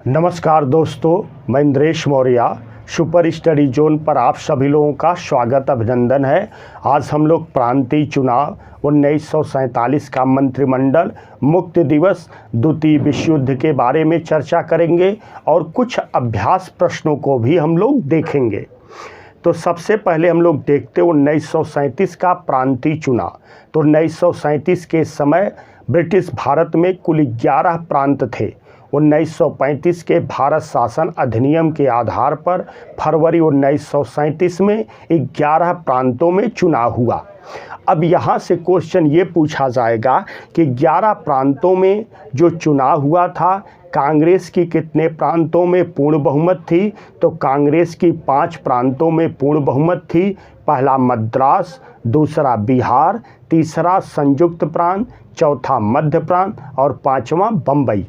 नमस्कार दोस्तों, मैं Indresh Maurya. Super study zone पर आप सभी लोगों का स्वागत अभिनंदन है। आज हम लोग प्रांतीय चुनाव 1947 का मंत्रिमंडल मुक्त दिवस द्वितीय विश्व युद्ध के बारे में चर्चा करेंगे और कुछ अभ्यास प्रश्नों को भी हम लोग देखेंगे। तो सबसे पहले हम लोग देखते हैं 1937 का प्रांतीय चुनाव। तो 1937 के समय ब्रिटिश भारत में कुल 11 प्रांत थे। 1935 के भारत शासन अधिनियम के आधार पर फरवरी 1937 में 11 प्रांतों में चुनाव हुआ। अब यहाँ से क्वेश्चन ये पूछा जाएगा कि 11 प्रांतों में जो चुनाव हुआ था, कांग्रेस की कितने प्रांतों में पूर्ण बहुमत थी? तो कांग्रेस की 5 प्रांतों में पूर्ण बहुमत थी। पहला मद्रास, दूसरा बिहार, तीसरा संयुक्त प्रांत, चौथा मध्य प्रांत और 5वां बम्बई।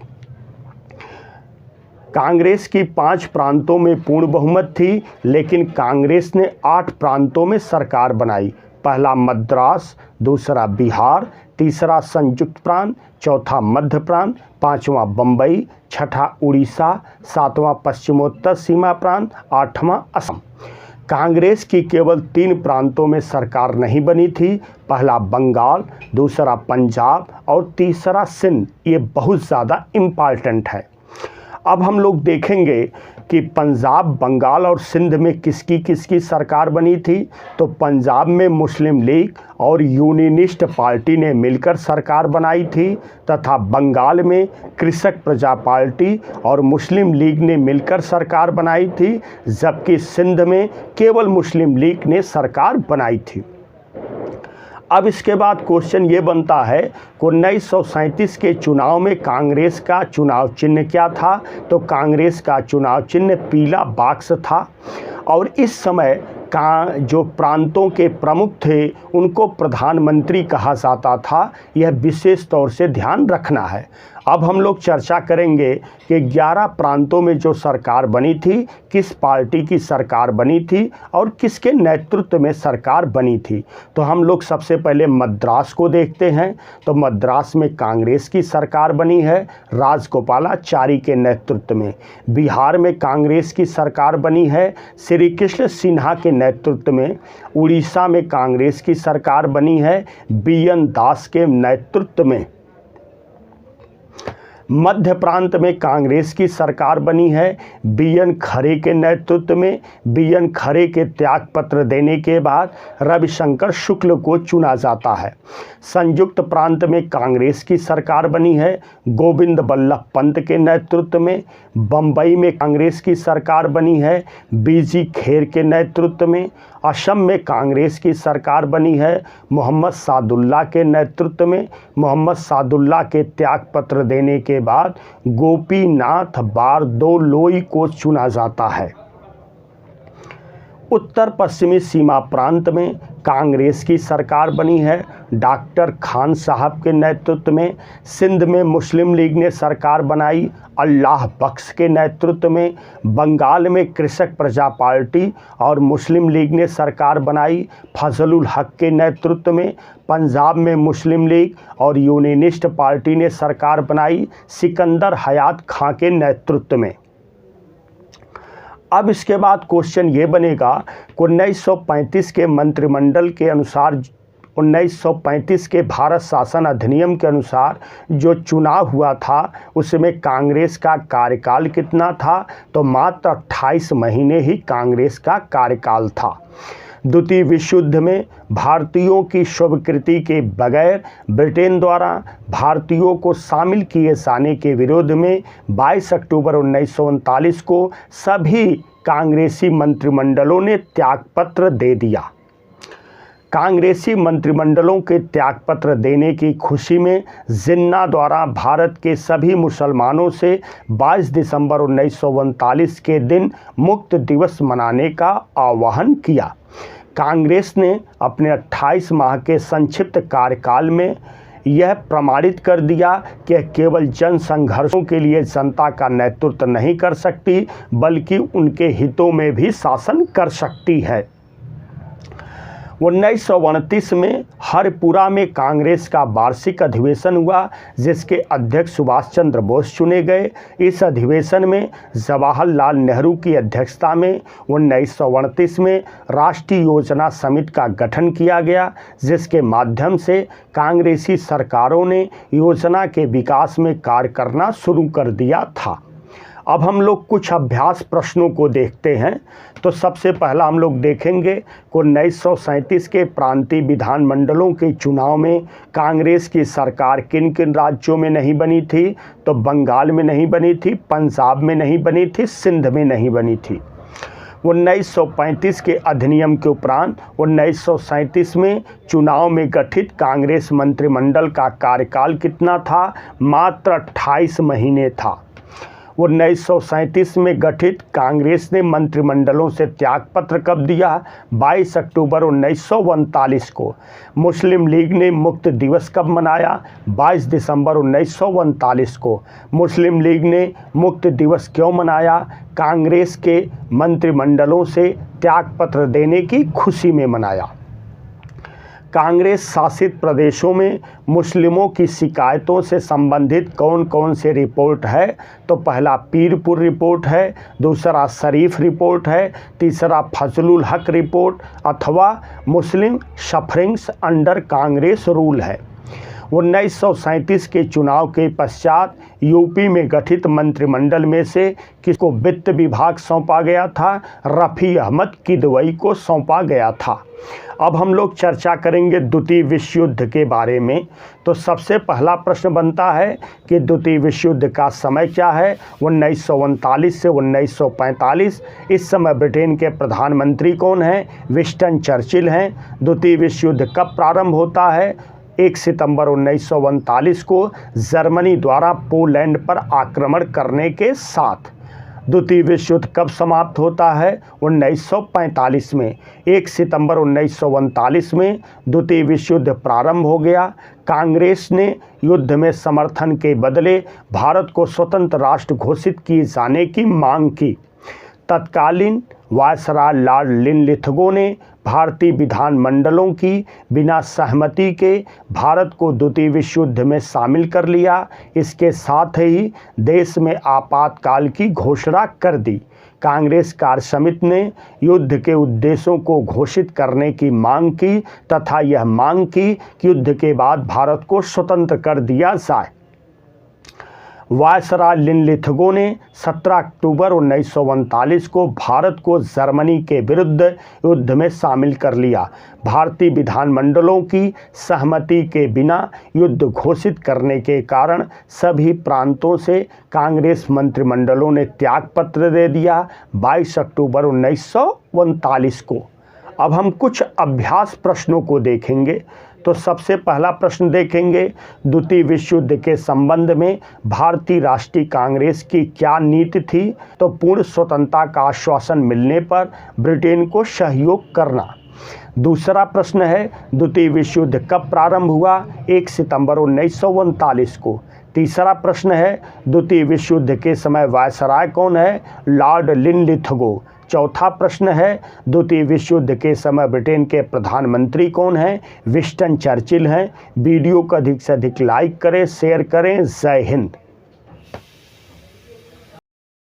कांग्रेस की 5 प्रांतों में पूर्ण बहुमत थी, लेकिन कांग्रेस ने 8 प्रांतों में सरकार बनाई। पहला मद्रास, दूसरा बिहार, तीसरा संयुक्त प्रांत, चौथा मध्य प्रांत, 5वां बम्बई, छठा उड़ीसा, 7वां पश्चिमोत्तर सीमा प्रांत, 8वां असम। कांग्रेस की केवल 3 प्रांतों में सरकार नहीं बनी थी। पहला बंगाल, दूसरा पंजाब और तीसरा सिंध। ये बहुत ज़्यादा इम्पॉर्टेंट है। अब हम लोग देखेंगे कि पंजाब, बंगाल और सिंध में किसकी सरकार बनी थी। तो पंजाब में मुस्लिम लीग और यूनियनिस्ट पार्टी ने मिलकर सरकार बनाई थी, तथा बंगाल में कृषक प्रजा पार्टी और मुस्लिम लीग ने मिलकर सरकार बनाई थी, जबकि सिंध में केवल मुस्लिम लीग ने सरकार बनाई थी। अब इसके बाद क्वेश्चन ये बनता है कि 1937 के चुनाव में कांग्रेस का चुनाव चिन्ह क्या था? तो कांग्रेस का चुनाव चिन्ह पीला बॉक्स था। और इस समय का जो प्रांतों के प्रमुख थे उनको प्रधानमंत्री कहा जाता था। यह विशेष तौर से ध्यान रखना है। अब हम लोग चर्चा करेंगे कि 11 प्रांतों में जो सरकार बनी थी, किस पार्टी की सरकार बनी थी और किसके नेतृत्व में सरकार बनी थी। तो हम लोग सबसे पहले मद्रास को देखते हैं। तो मद्रास में कांग्रेस की सरकार बनी है, राजगोपालाचारी के नेतृत्व में। बिहार में कांग्रेस की सरकार बनी है, श्री कृष्ण सिन्हा के नेतृत्व में। उड़ीसा में कांग्रेस की सरकार बनी है, बीएन दास के नेतृत्व में। मध्य प्रांत में कांग्रेस की सरकार बनी है, बीएन खरे के नेतृत्व में। बीएन खरे के त्यागपत्र देने के बाद रविशंकर शुक्ल को चुना जाता है। संयुक्त प्रांत में कांग्रेस की सरकार बनी है, गोविंद बल्लभ पंत के नेतृत्व में। बम्बई में कांग्रेस की सरकार बनी है, बीजी खेर के नेतृत्व में। असम में कांग्रेस की सरकार बनी है, मोहम्मद सादुल्ला के नेतृत्व में। मोहम्मद सादुल्ला के त्यागपत्र देने के बाद गोपीनाथ बारदोलोई को चुना जाता है। उत्तर पश्चिमी सीमा प्रांत में कांग्रेस की सरकार बनी है, डॉक्टर खान साहब के नेतृत्व में। सिंध में मुस्लिम लीग ने सरकार बनाई, अल्लाह बख्श के नेतृत्व में। बंगाल में कृषक प्रजा पार्टी और मुस्लिम लीग ने सरकार बनाई, फजलुल हक के नेतृत्व में। पंजाब में मुस्लिम लीग और यूनियनिस्ट पार्टी ने सरकार बनाई, सिकंदर हयात खां के नेतृत्व में। अब इसके बाद क्वेश्चन ये बनेगा कि 1935 के मंत्रिमंडल के अनुसार, 1935 के भारत शासन अधिनियम के अनुसार जो चुनाव हुआ था उसमें कांग्रेस का कार्यकाल कितना था? तो मात्र 28 महीने ही कांग्रेस का कार्यकाल था। द्वितीय विश्व युद्ध में भारतीयों की स्वीकृति के बगैर ब्रिटेन द्वारा भारतीयों को शामिल किए जाने के विरोध में 22 अक्टूबर 1939 को सभी कांग्रेसी मंत्रिमंडलों ने त्यागपत्र दे दिया। कांग्रेसी मंत्रिमंडलों के त्यागपत्र देने की खुशी में जिन्ना द्वारा भारत के सभी मुसलमानों से 22 दिसंबर 1939 के दिन मुक्त दिवस मनाने का आह्वान किया। कांग्रेस ने अपने 28 माह के संक्षिप्त कार्यकाल में यह प्रमाणित कर दिया कि केवल जन संघर्षों के लिए जनता का नेतृत्व नहीं कर सकती, बल्कि उनके हितों में भी शासन कर सकती है। 1929 में हरिपुरा में कांग्रेस का वार्षिक अधिवेशन हुआ, जिसके अध्यक्ष सुभाष चंद्र बोस चुने गए। इस अधिवेशन में जवाहरलाल नेहरू की अध्यक्षता में 1929 में राष्ट्रीय योजना समिति का गठन किया गया, जिसके माध्यम से कांग्रेसी सरकारों ने योजना के विकास में कार्य करना शुरू कर दिया था। अब हम लोग कुछ अभ्यास प्रश्नों को देखते हैं। तो सबसे पहला हम लोग देखेंगे कि 1937 के प्रांतीय विधानमंडलों के चुनाव में कांग्रेस की सरकार किन किन राज्यों में नहीं बनी थी। तो बंगाल में नहीं बनी थी, पंजाब में नहीं बनी थी, सिंध में नहीं बनी थी। 1935 के अधिनियम के उपरांत 1937 में चुनाव में गठित कांग्रेस मंत्रिमंडल का कार्यकाल कितना था? मात्र 28 महीने था। 1937 में गठित कांग्रेस ने मंत्रिमंडलों से त्यागपत्र कब दिया? 22 अक्टूबर 1939 को। मुस्लिम लीग ने मुक्त दिवस कब मनाया? 22 दिसंबर 1939 को। मुस्लिम लीग ने मुक्त दिवस क्यों मनाया? कांग्रेस के मंत्रिमंडलों से त्यागपत्र देने की खुशी में मनाया। कांग्रेस शासित प्रदेशों में मुस्लिमों की शिकायतों से संबंधित कौन कौन से रिपोर्ट है? तो पहला पीरपुर रिपोर्ट है, दूसरा शरीफ रिपोर्ट है, तीसरा फजलुल हक रिपोर्ट अथवा मुस्लिम सफरिंग्स अंडर कांग्रेस रूल है। 1937 के चुनाव के पश्चात यूपी में गठित मंत्रिमंडल में से किसको वित्त विभाग सौंपा गया था? रफ़ी अहमद किदवई को सौंपा गया था। अब हम लोग चर्चा करेंगे द्वितीय विश्व युद्ध के बारे में। तो सबसे पहला प्रश्न बनता है कि द्वितीय विश्व युद्ध का समय क्या है? 1939 से 1945। इस समय ब्रिटेन के प्रधानमंत्री कौन हैं? विंस्टन चर्चिल हैं। द्वितीय विश्व युद्ध कब प्रारंभ होता है? 1 सितंबर 1939 को जर्मनी द्वारा पोलैंड पर आक्रमण करने के साथ। द्वितीय विश्व युद्ध कब समाप्त होता है? 1945 में। 1 सितंबर 1939 में द्वितीय विश्व युद्ध प्रारंभ हो गया। कांग्रेस ने युद्ध में समर्थन के बदले भारत को स्वतंत्र राष्ट्र घोषित किए जाने की मांग की। तत्कालीन वायसराय लॉर्ड लिनलिथगो ने भारतीय विधानमंडलों की बिना सहमति के भारत को द्वितीय विश्व युद्ध में शामिल कर लिया। इसके साथ ही देश में आपातकाल की घोषणा कर दी। कांग्रेस कार्य समिति ने युद्ध के उद्देश्यों को घोषित करने की मांग की तथा यह मांग की कि युद्ध के बाद भारत को स्वतंत्र कर दिया जाए। वायसराय लिनलिथगो ने 17 अक्टूबर 1939 को भारत को जर्मनी के विरुद्ध युद्ध में शामिल कर लिया। भारतीय विधानमंडलों की सहमति के बिना युद्ध घोषित करने के कारण सभी प्रांतों से कांग्रेस मंत्रिमंडलों ने त्यागपत्र दे दिया 22 अक्टूबर 1939 को। अब हम कुछ अभ्यास प्रश्नों को देखेंगे। तो सबसे पहला प्रश्न देखेंगे, द्वितीय विश्व युद्ध के संबंध में भारतीय राष्ट्रीय कांग्रेस की क्या नीति थी? तो पूर्ण स्वतंत्रता का आश्वासन मिलने पर ब्रिटेन को सहयोग करना। दूसरा प्रश्न है, द्वितीय विश्व युद्ध कब प्रारंभ हुआ? 1 सितंबर 1939 को। तीसरा प्रश्न है, द्वितीय विश्व युद्ध के समय वायसराय कौन है? Lord Linlithgow. चौथा प्रश्न है, द्वितीय विश्व युद्ध के समय ब्रिटेन के प्रधानमंत्री कौन हैं? विंस्टन चर्चिल हैं। वीडियो को अधिक से अधिक लाइक करें, शेयर करें। जय हिंद।